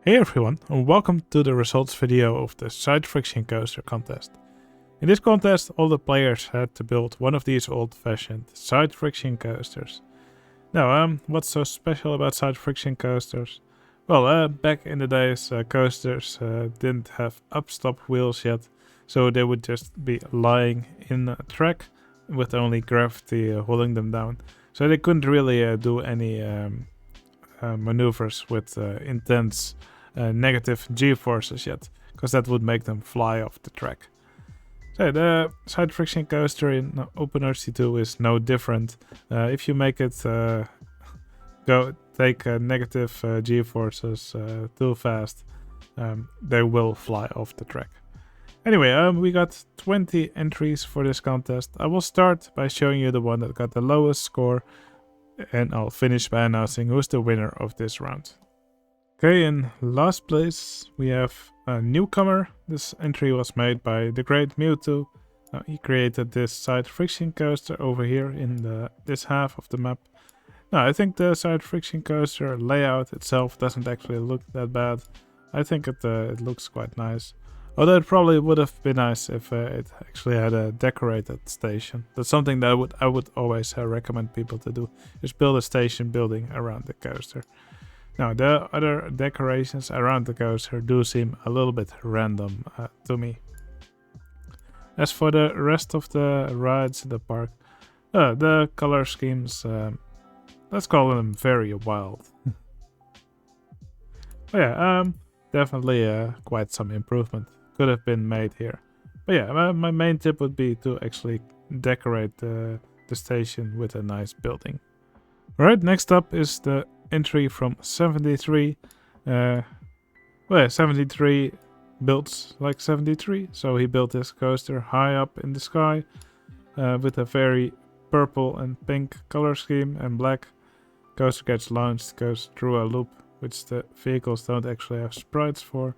Hey everyone, and welcome to the results video of the Side Friction Coaster contest. In this contest, all the players had to build one of these old-fashioned side friction coasters. Now, what's so special about side friction coasters? Well, back in the days, coasters didn't have upstop wheels yet, so they would just be lying in a track with only gravity holding them down. So they couldn't really do any maneuvers with intense negative g-forces yet, because that would make them fly off the track. So the side friction coaster in OpenRCT2 is no different. If you make it take negative g-forces too fast, they will fly off the track. Anyway, we got 20 entries for this contest. I will start by showing you the one that got the lowest score, and I'll finish by announcing who's the winner of this round. Okay, in last place we have a newcomer. This entry was made by the great Mewtwo. He created this side friction coaster over here in this half of the map. Now, I think the side friction coaster layout itself doesn't actually look that bad. I think it looks quite nice. Although it probably would have been nice if it actually had a decorated station. That's something that I would always recommend people to do. Just build a station building around the coaster. Now, the other decorations around the coaster do seem a little bit random to me. As for the rest of the rides in the park, the color schemes, let's call them very wild. But yeah, definitely quite some improvement could have been made here. But yeah, my main tip would be to actually decorate the station with a nice building. Alright, next up is the entry from 73. 73 builds like 73, so he built this coaster high up in the sky with a very purple and pink color scheme and black. Coaster gets launched, goes through a loop, which the vehicles don't actually have sprites for,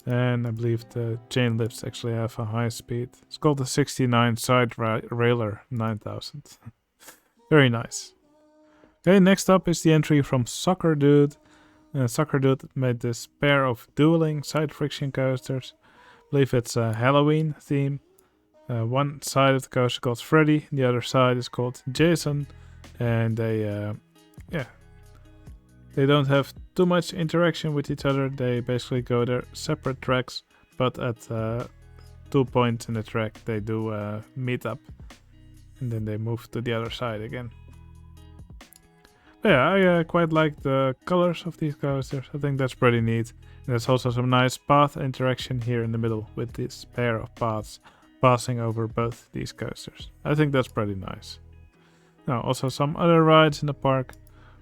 and I believe the chain lifts actually have a high speed. It's called the 69 Side Railer 9000. Very nice. Okay, next up is the entry from Soccer Dude. Soccer Dude made this pair of dueling side friction coasters. I believe it's a Halloween theme. One side of the coaster is called Freddy, the other side is called Jason. And they don't have too much interaction with each other. They basically go their separate tracks, but at 2 points in the track they do meet up. And then they move to the other side again. Yeah, I quite like the colors of these coasters. I think that's pretty neat. And there's also some nice path interaction here in the middle with this pair of paths passing over both these coasters. I think that's pretty nice. Now, also some other rides in the park.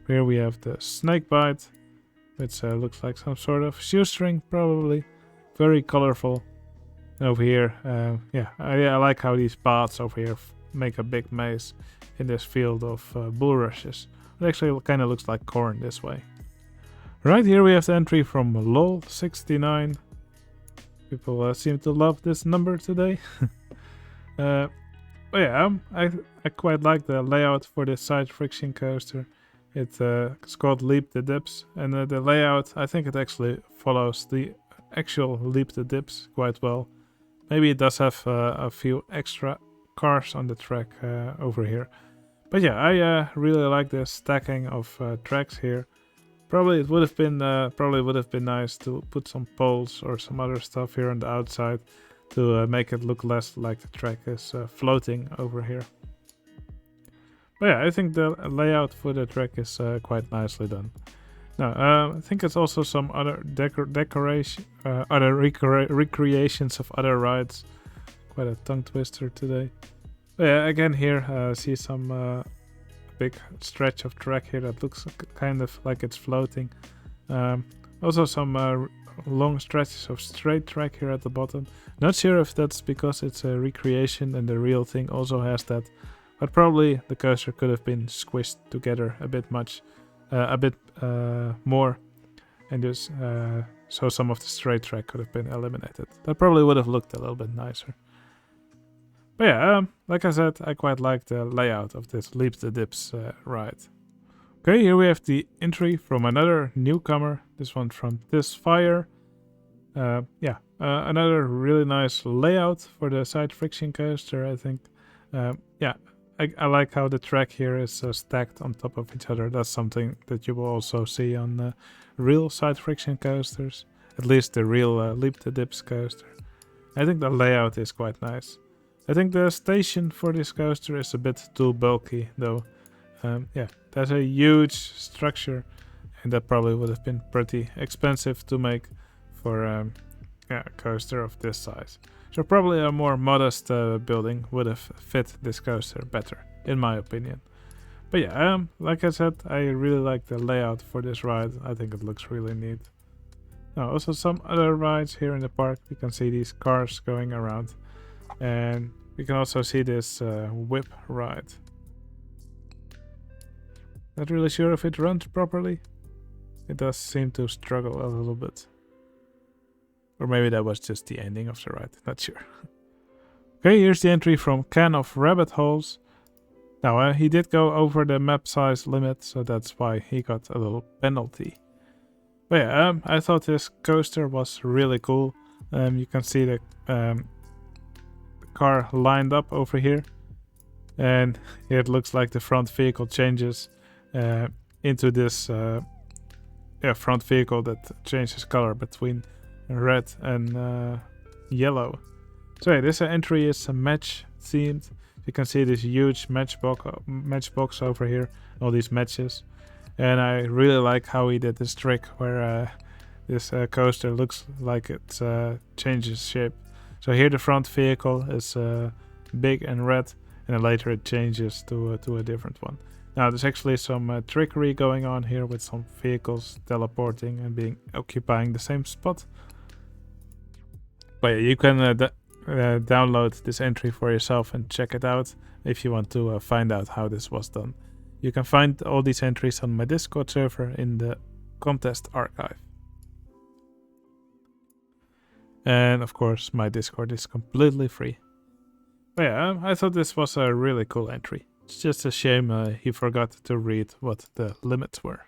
Here we have the Snake Bite, which looks like some sort of shoestring, probably. Very colorful. And over here, I like how these paths over here make a big maze in this field of bulrushes. It actually kind of looks like corn this way. Right here we have the entry from LOL69. People seem to love this number today. But yeah, I quite like the layout for this side friction coaster. It's called Leap the Dips, and the layout, I think it actually follows the actual Leap the Dips quite well. Maybe it does have a few extra cars on the track over here. But yeah, I really like the stacking of tracks here. Probably it would have been nice to put some poles or some other stuff here on the outside to make it look less like the track is floating over here. But yeah, I think the layout for the track is quite nicely done. Now, I think it's also some other recreations of other rides. Quite a tongue twister today. But yeah, again here, see some big stretch of track here that looks kind of like it's floating. Also some long stretches of straight track here at the bottom. Not sure if that's because it's a recreation and the real thing also has that. But probably the coaster could have been squished together a bit more. And just so some of the straight track could have been eliminated. That probably would have looked a little bit nicer. But yeah, like I said, I quite like the layout of this Leap the Dips ride. Okay, here we have the entry from another newcomer. This one from This Fire. Another really nice layout for the side friction coaster, I think. I like how the track here is stacked on top of each other. That's something that you will also see on real side friction coasters, at least the real Leap the Dips coaster. I think the layout is quite nice. I think the station for this coaster is a bit too bulky, though. There's a huge structure, and that probably would have been pretty expensive to make for a coaster of this size. So probably a more modest building would have fit this coaster better, in my opinion. But yeah, like I said, I really like the layout for this ride. I think it looks really neat. Now, also some other rides here in the park. You can see these cars going around, and you can also see this whip ride. Not really sure if it runs properly. It does seem to struggle a little bit. Or maybe that was just the ending of the ride, not sure. Okay, here's the entry from Can of Rabbit Holes. Now, he did go over the map size limit, so that's why he got a little penalty. But yeah, I thought this coaster was really cool. You can see the car lined up over here. And it looks like the front vehicle changes into this front vehicle that changes color between red and yellow. So yeah, this entry is match themed. You can see this huge matchbox over here, all these matches. And I really like how he did this trick where this coaster looks like it changes shape. So here the front vehicle is big and red, and then later it changes to a different one. Now there's actually some trickery going on here with some vehicles teleporting and occupying the same spot. But yeah, you can download this entry for yourself and check it out if you want to find out how this was done. You can find all these entries on my Discord server in the contest archive. And of course, my Discord is completely free. But yeah, I thought this was a really cool entry. It's just a shame he forgot to read what the limits were.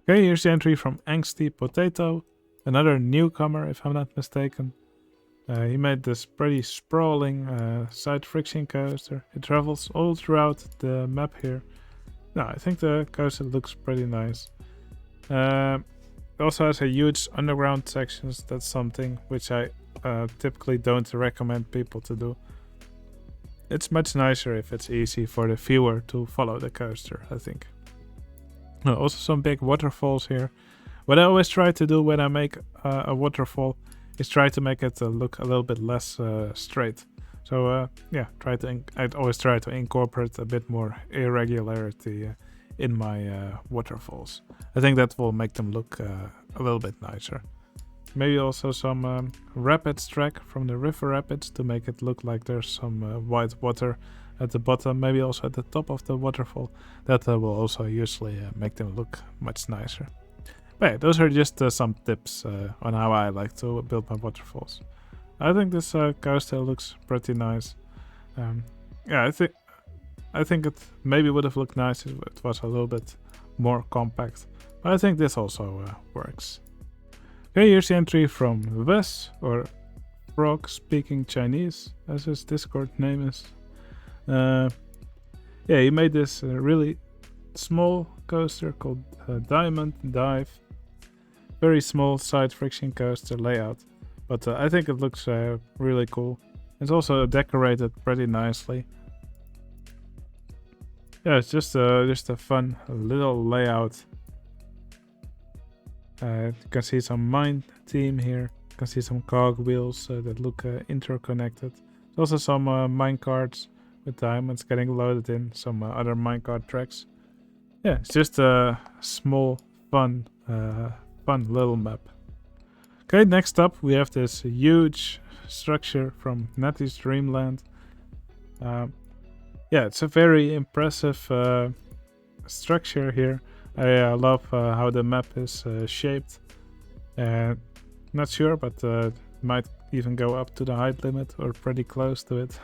Okay, here's the entry from Angsty Potato, another newcomer if I'm not mistaken. He made this pretty sprawling side friction coaster. It travels all throughout the map here. Now, I think the coaster looks pretty nice. It also has a huge underground sections. That's something which I typically don't recommend people to do. It's much nicer if it's easy for the viewer to follow the coaster, I think. Also some big waterfalls here. What I always try to do when I make a waterfall is try to make it look a little bit less straight. So I'd always try to incorporate a bit more irregularity in my waterfalls. I think that will make them look a little bit nicer. Maybe also some rapids track from the river rapids to make it look like there's some white water at the bottom, maybe also at the top of the waterfall. That will also usually make them look much nicer. But yeah, those are just some tips on how I like to build my waterfalls. I think this coaster looks pretty nice. I think it maybe would have looked nice if it was a little bit more compact. But I think this also works. Okay, here's the entry from Wes, or Frog Speaking Chinese, as his Discord name is. He made this really small coaster called Diamond Dive. Very small side friction coaster layout, but I think it looks really cool. It's also decorated pretty nicely. Yeah, it's just a fun little layout. You can see some mine team here. You can see some cog wheels that look interconnected. There's also some mine carts with diamonds getting loaded in. Some other minecart tracks. Yeah, it's just a small, fun little map. Okay, next up we have this huge structure from Natty's Dreamland. It's a very impressive structure here. I love how the map is shaped. Not sure, but might even go up to the height limit or pretty close to it.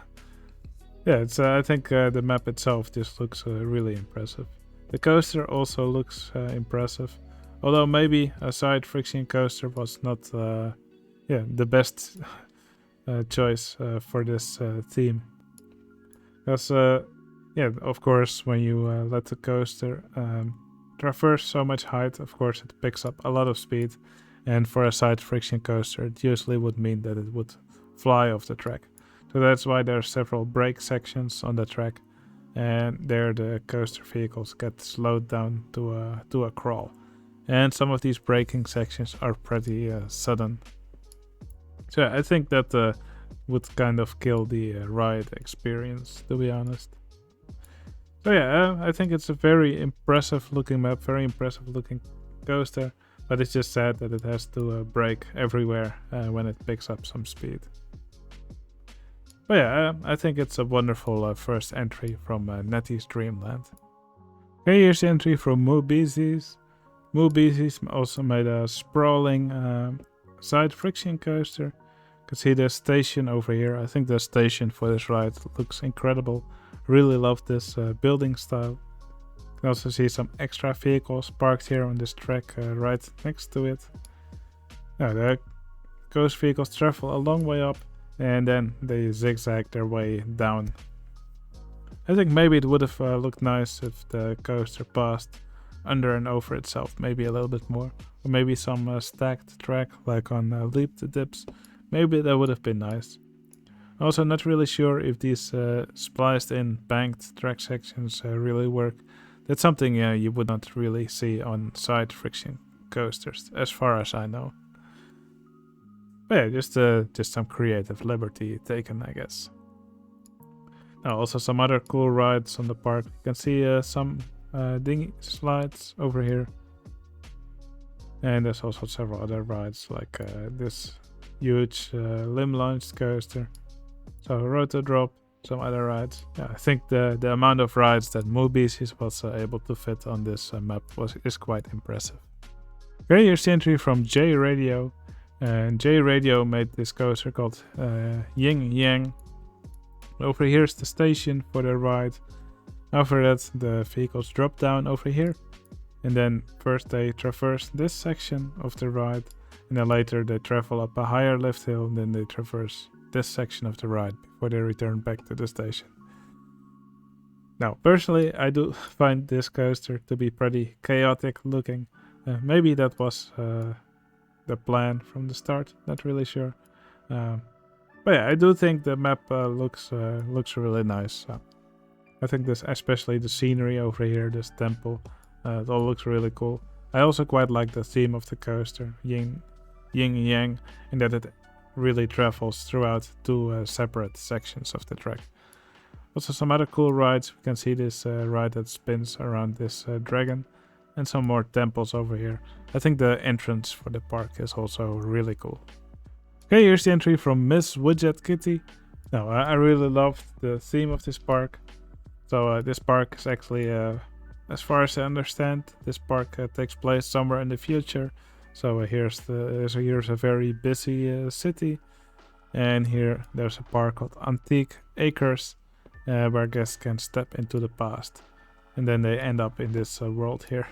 Yeah, I think the map itself just looks really impressive. The coaster also looks impressive, although maybe a side friction coaster was not the best choice for this theme. Because of course, when you let the coaster traverse so much height, of course it picks up a lot of speed, and for a side friction coaster it usually would mean that it would fly off the track. So that's why there are several brake sections on the track, and there the coaster vehicles get slowed down to a crawl. And some of these braking sections are pretty sudden. So I think that would kind of kill the ride experience, to be honest. So yeah, I think it's a very impressive looking map, very impressive looking coaster, but it's just sad that it has to brake everywhere when it picks up some speed. But yeah, I think it's a wonderful first entry from Nettie's Dreamland. Okay, here's the entry from Moobiezies. Moobiezies also made a sprawling side friction coaster. You can see the station over here. I think the station for this ride looks incredible. Really love this building style. You can also see some extra vehicles parked here on this track right next to it. Now the ghost vehicles travel a long way up and then they zigzag their way down. I think maybe it would have looked nice if the coaster passed under and over itself, maybe a little bit more. Or maybe some stacked track like on Leap the Dips. Maybe that would have been nice. Also not really sure if these spliced in banked track sections really work. That's something you would not really see on side friction coasters, as far as I know. But yeah, just some creative liberty taken, I guess. Now also some other cool rides on the park. You can see some dinghy slides over here. And there's also several other rides like this huge limb launched coaster. So Roto Drop, some other rides. Yeah, I think the amount of rides that Moobiezies was able to fit on this map is quite impressive. Okay, here's the entry from J Radio. And J Radio made this coaster called Yin Yang. Over here is the station for the ride. After that, the vehicles drop down over here. And then first they traverse this section of the ride. And then later they travel up a higher lift hill. And then they traverse this section of the ride before they return back to the station. Now, personally, I do find this coaster to be pretty chaotic looking. Maybe that was the plan from the start, not really sure. But yeah, I do think the map looks really nice. I think this, especially the scenery over here, this temple, it all looks really cool. I also quite like the theme of the coaster, Yin Yang, and that it really travels throughout two separate sections of the track. Also some other cool rides. We can see this ride that spins around this dragon, and some more temples over here. I think the entrance for the park is also really cool. Okay, here's the entry from Miss Widget Kitty. Now, I really loved the theme of this park. So this park is actually, as far as I understand, this park takes place somewhere in the future. So here's a very busy city, and here there's a park called Antique Acres, where guests can step into the past, and then they end up in this world here.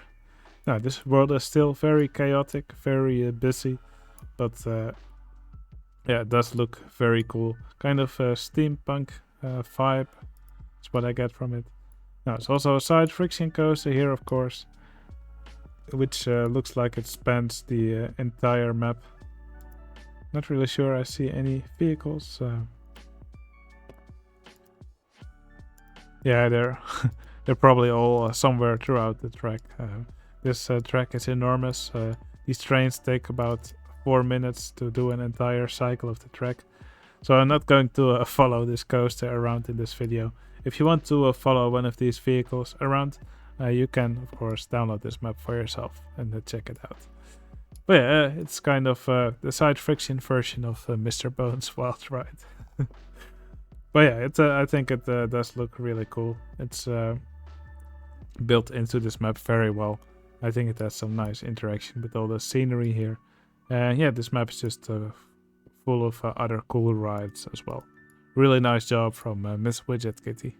Now this world is still very chaotic, very busy, but yeah, it does look very cool. Kind of a steampunk vibe. That's what I get from it. Now it's also a side friction coaster here, of course, which looks like it spans the entire map. Not really sure I see any vehicles. Yeah, they're probably all somewhere throughout the track. This track is enormous. These trains take about 4 minutes to do an entire cycle of the track. So I'm not going to follow this coaster around in this video. If you want to follow one of these vehicles around, you can, of course, download this map for yourself and check it out. But yeah, it's kind of the side friction version of Mr. Bones' Wild Ride. But yeah, I think it does look really cool. It's built into this map very well. I think it has some nice interaction with all the scenery here. And yeah, this map is just full of other cool rides as well. Really nice job from Miss Widget Kitty.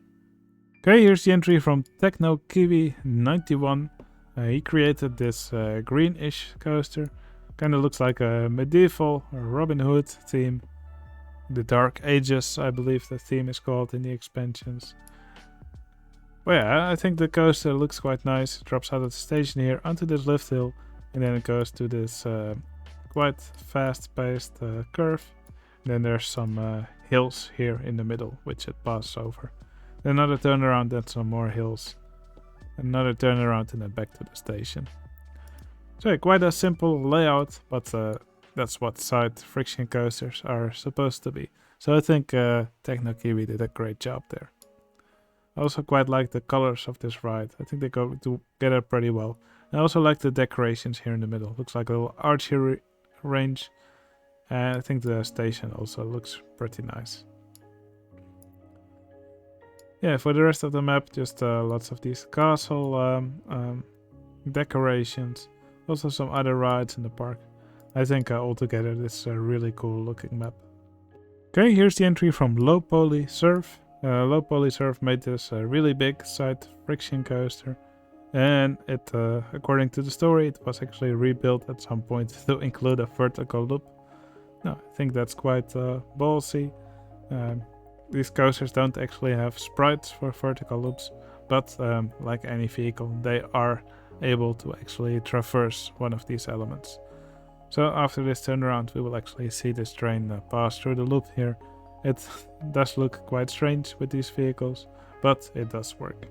Okay, here's the entry from TechnoKiwi91. He created this greenish coaster. Kind of looks like a medieval Robin Hood theme. The Dark Ages, I believe the theme is called in the expansions. Well, yeah, I think the coaster looks quite nice. It drops out of the station here onto this lift hill, and then it goes to this quite fast-paced curve. And then there's some hills here in the middle, which it passes over. Then another turnaround, then some more hills. Another turnaround, and then back to the station. So yeah, quite a simple layout, but that's what side friction coasters are supposed to be. So I think TechnoKiwi did a great job there. I also quite like the colors of this ride. I think they go together pretty well. I also like the decorations here in the middle. Looks like a little archery range. And I think the station also looks pretty nice. Yeah, for the rest of the map, just lots of these castle decorations. Also some other rides in the park. I think altogether this is a really cool looking map. Okay, here's the entry from Low Poly Surf. Low Poly Surf made this really big side friction coaster. And it, according to the story, it was actually rebuilt at some point to include a vertical loop. No, I think that's quite ballsy. These coasters don't actually have sprites for vertical loops, but like any vehicle, they are able to actually traverse one of these elements. So after this turnaround, we will actually see this train pass through the loop here. It does look quite strange with these vehicles, but it does work.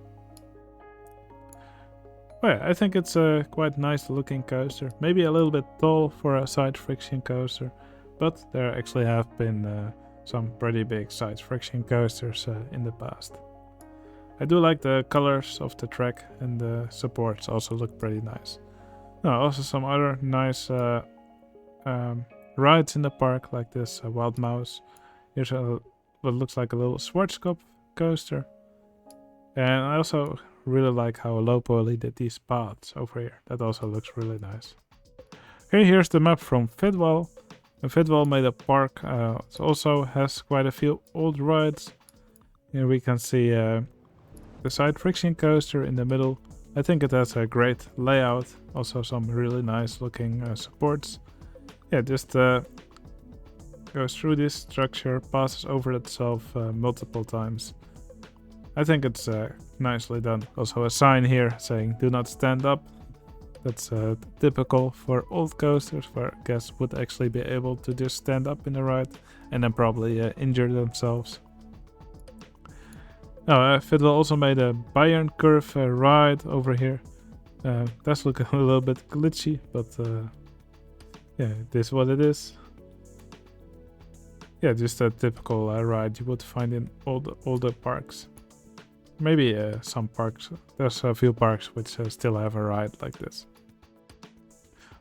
Well, yeah, I think it's a quite nice looking coaster. Maybe a little bit tall for a side friction coaster, but there actually have been some pretty big side friction coasters in the past. I do like the colors of the track, and the supports also look pretty nice. Also some other nice rides in the park, like this Wild Mouse. Here's what looks like a little Schwarzkopf coaster. And I also really like how Low Poly did these paths over here. That also looks really nice. Okay, here's the map from Fidwell. And Fidwell made a park. It also has quite a few old rides. Here we can see the side friction coaster in the middle. I think it has a great layout. Also some really nice looking supports. Yeah, just goes through this structure, passes over itself multiple times. I think it's nicely done. Also a sign here saying do not stand up. That's typical for old coasters, where guests would actually be able to just stand up in the ride and then probably injure themselves. Fidwell also made a Bayern curve ride over here. Does look a little bit glitchy, but yeah, it is what it is. Yeah, just a typical ride you would find in older parks. Maybe some parks. There's a few parks which still have a ride like this.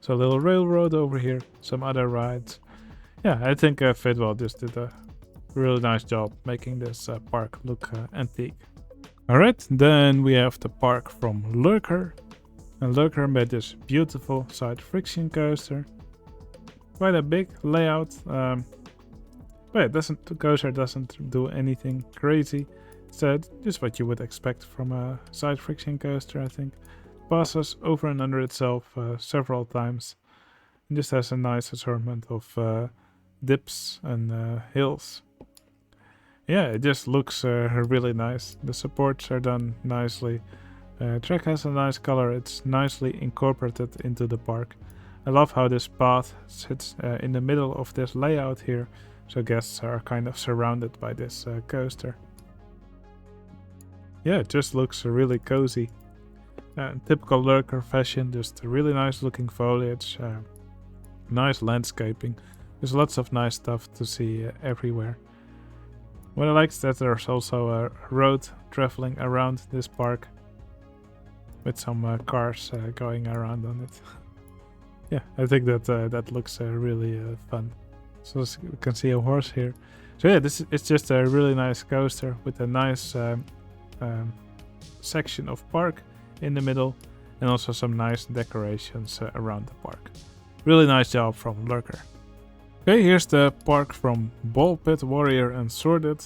So a little railroad over here, some other rides. Yeah, I think Fidwell just did a really nice job making this park look antique. Alright, then we have the park from Lurker. And Lurker made this beautiful side friction coaster. Quite a big layout. But the coaster doesn't do anything crazy. It's just what you would expect from a side friction coaster, I think. Passes over and under itself several times. And just has a nice assortment of dips and hills. Yeah, it just looks really nice. The supports are done nicely. Track has a nice color. It's nicely incorporated into the park. I love how this path sits in the middle of this layout here. So guests are kind of surrounded by this coaster. Yeah, it just looks really cozy. Typical Lurker fashion, just a really nice looking foliage. Nice landscaping. There's lots of nice stuff to see everywhere. What I like is that there's also a road traveling around this park. With some cars going around on it. Yeah, I think that that looks really fun. So you can see a horse here. So yeah, it's just a really nice coaster with a nice section of park in the middle, and also some nice decorations around the park. Really nice job from Lurker. Okay, here's the park from Ball Pit Warrior and Sordid,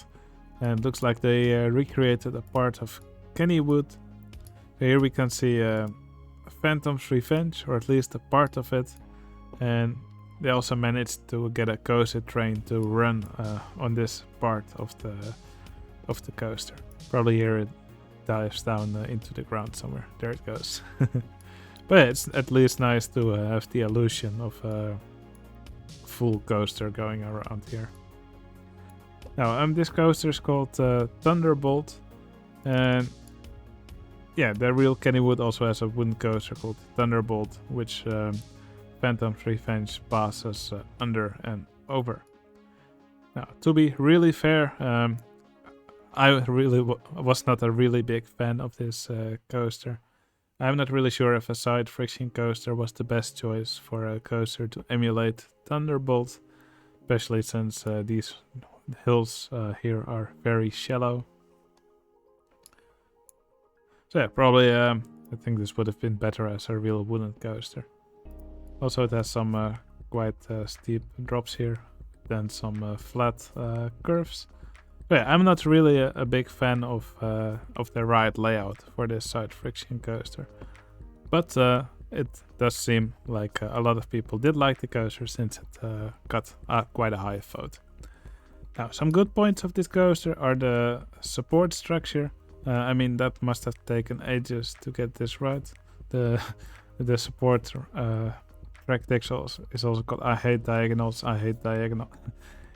and it looks like they recreated a part of Kennywood. Here we can see Phantom's Revenge, or at least a part of it, and they also managed to get a coaster train to run on this part of the coaster. Probably here it dives down into the ground somewhere. There it goes. But it's at least nice to have the illusion of a full coaster going around here. Now, this coaster is called Thunderbolt, and yeah, the real Kennywood also has a wooden coaster called Thunderbolt, which Phantom's Revenge passes under and over. Now, to be really fair, I really was not a really big fan of this coaster. I'm not really sure if a side friction coaster was the best choice for a coaster to emulate Thunderbolt, especially since these hills here are very shallow. So yeah, probably I think this would have been better as a real wooden coaster. Also, it has some quite steep drops here, then some flat curves. But yeah, I'm not really a big fan of the ride layout for this side friction coaster. But it does seem like a lot of people did like the coaster since it got quite a high vote. Now, some good points of this coaster are the support structure. I mean, that must have taken ages to get this right. The support track texel is also called I hate diagonals, I hate diagonal.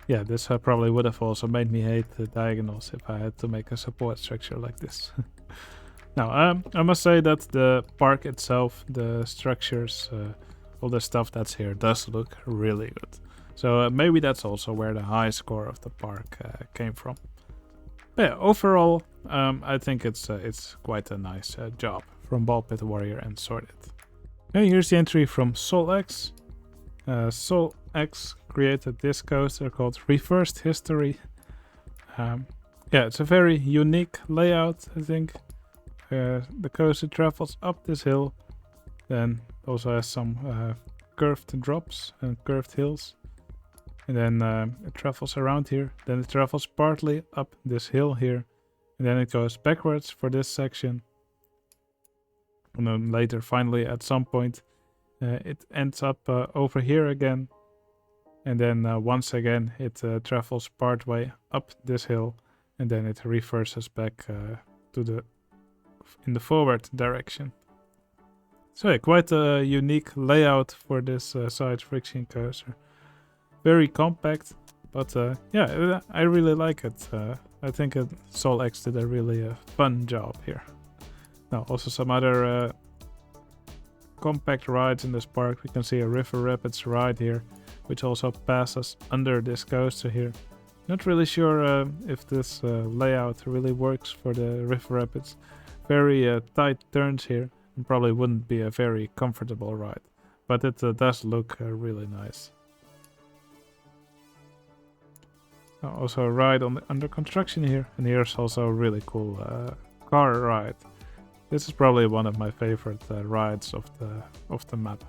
Yeah, this probably would have also made me hate the diagonals if I had to make a support structure like this. Now, I must say that the park itself, the structures, all the stuff that's here does look really good. So maybe that's also where the high score of the park came from. But yeah, overall, I think it's quite a nice job from Ball Pit Warrior and Sorted. Okay, here's the entry from SolX. SolX created this coaster called Reversed History. Yeah, it's a very unique layout, I think. The coaster travels up this hill, then also has some curved drops and curved hills. And then it travels around here, then it travels partly up this hill here, and then it goes backwards for this section. And then later, finally, at some point, it ends up over here again. And then once again, it travels partway up this hill, and then it reverses back in the forward direction. So yeah, quite a unique layout for this side friction coaster. Very compact, but yeah, I really like it. I think SolX did a really fun job here. Now, also some other compact rides in this park. We can see a River Rapids ride here, which also passes under this coaster here. Not really sure if this layout really works for the River Rapids. Very tight turns here, and probably wouldn't be a very comfortable ride, but it does look really nice. Also a ride under construction here, and here's also a really cool car ride. This is probably one of my favorite rides of the map.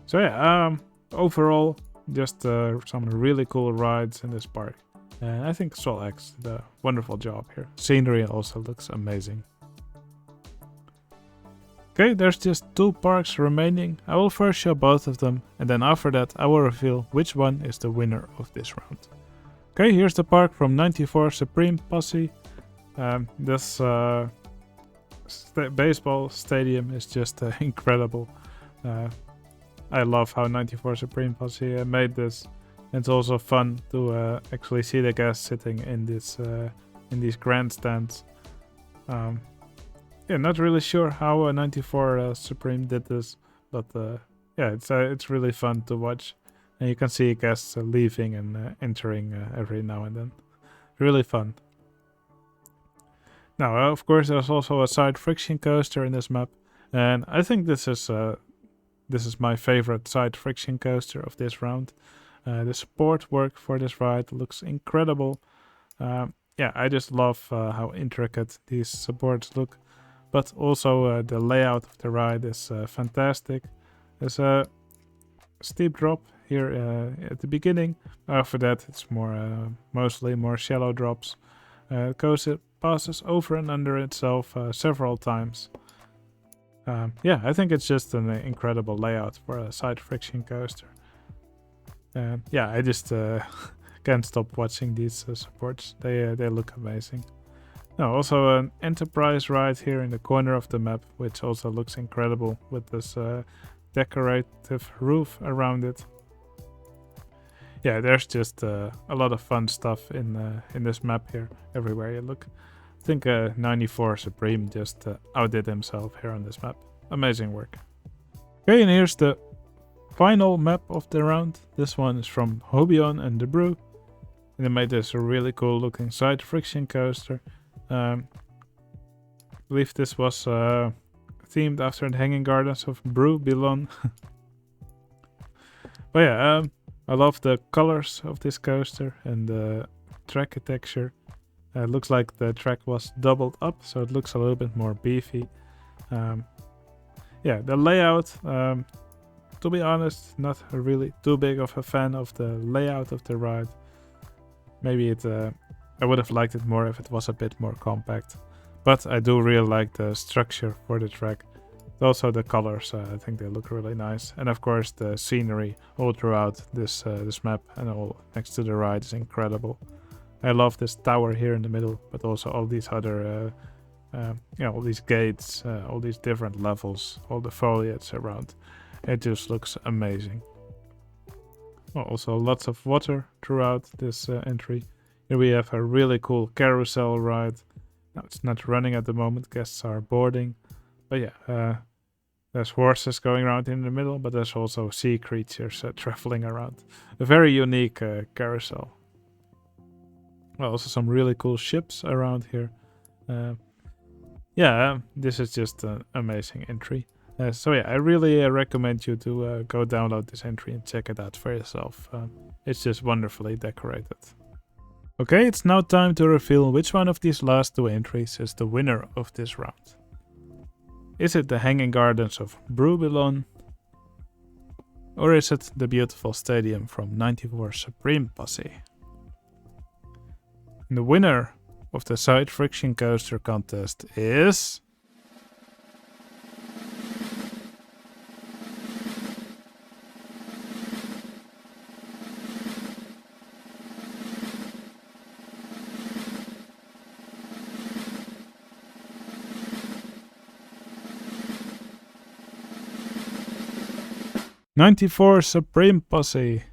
So yeah, overall, just some really cool rides in this park. And I think SolX did a wonderful job here. Scenery also looks amazing. Okay, there's just 2 parks remaining. I will first show both of them, and then after that I will reveal which one is the winner of this round. Okay, here's the park from 94 Supreme Posse. This baseball stadium is just incredible. I love how 94 Supreme Posse made this. It's also fun to actually see the guests sitting in these grandstands. Yeah, not really sure how 94 Supreme did this, but yeah, it's really fun to watch. And you can see guests leaving and entering every now and then. Really fun. Now, of course, there's also a side friction coaster in this map, and I think this is my favorite side friction coaster of this round. The support work for this ride looks incredible. Yeah, I just love how intricate these supports look. But also the layout of the ride is fantastic. There's a steep drop here at the beginning. After that, it's mostly more shallow drops. It goes passes over and under itself several times. Yeah, I think it's just an incredible layout for a side friction coaster. Yeah, I just can't stop watching these supports. They look amazing. Now, also an Enterprise ride here in the corner of the map, which also looks incredible with this decorative roof around it. Yeah, there's just a lot of fun stuff in this map here, everywhere you look. I think 94 Supreme just outdid himself here on this map. Amazing work. Okay, and here's the final map of the round. This one is from Hobion and the Brew. And they made this really cool looking side friction coaster. I believe this was themed after the Hanging Gardens of Brew Belon. But yeah, I love the colors of this coaster and the track texture. It looks like the track was doubled up, so it looks a little bit more beefy. Yeah, the layout, to be honest, not really too big of a fan of the layout of the ride. Maybe I would have liked it more if it was a bit more compact. But I do really like the structure for the track. Also the colors, I think they look really nice. And of course the scenery all throughout this map and all next to the ride is incredible. I love this tower here in the middle, but also all these other, all these gates, all these different levels, all the foliage around. It just looks amazing. Well, also lots of water throughout this entry. Here we have a really cool carousel ride. Now it's not running at the moment, guests are boarding. But yeah, there's horses going around in the middle, but there's also sea creatures traveling around. A very unique carousel. Well, also some really cool ships around here. Yeah, this is just an amazing entry. So yeah, I really recommend you to go download this entry and check it out for yourself. It's just wonderfully decorated. Okay, it's now time to reveal which one of these last two entries is the winner of this round. Is it the Hanging Gardens of Brubylon? Or is it the beautiful stadium from 94 Supreme Posse? And the winner of the Side Friction Coaster Contest is... '94 Supreme Posse.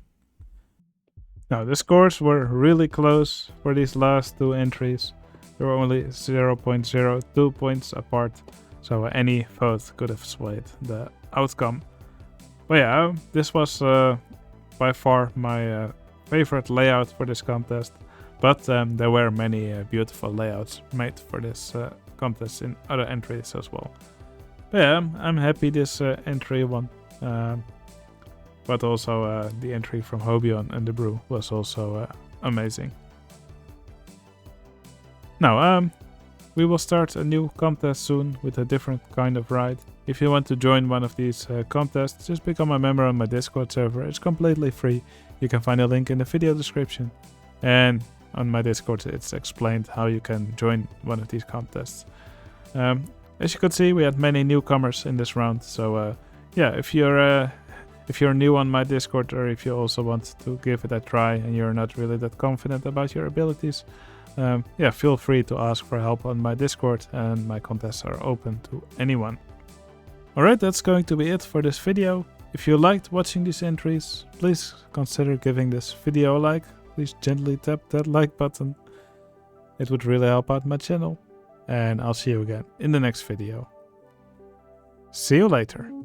Now the scores were really close for these last two entries. They were only 0.02 points apart, so any vote could have swayed the outcome. But yeah, this was by far my favorite layout for this contest. But there were many beautiful layouts made for this contest in other entries as well. But yeah, I'm happy this entry won. But also the entry from Hobion and the Brew was also amazing. Now, we will start a new contest soon with a different kind of ride. If you want to join one of these contests, just become a member on my Discord server. It's completely free. You can find a link in the video description. And on my Discord it's explained how you can join one of these contests. As you could see, we had many newcomers in this round. So yeah, if you're new on my Discord, or if you also want to give it a try and you're not really that confident about your abilities, yeah, feel free to ask for help on my Discord, and my contests are open to anyone. Alright, that's going to be it for this video. If you liked watching these entries, please consider giving this video a like. Please gently tap that like button. It would really help out my channel. And I'll see you again in the next video. See you later.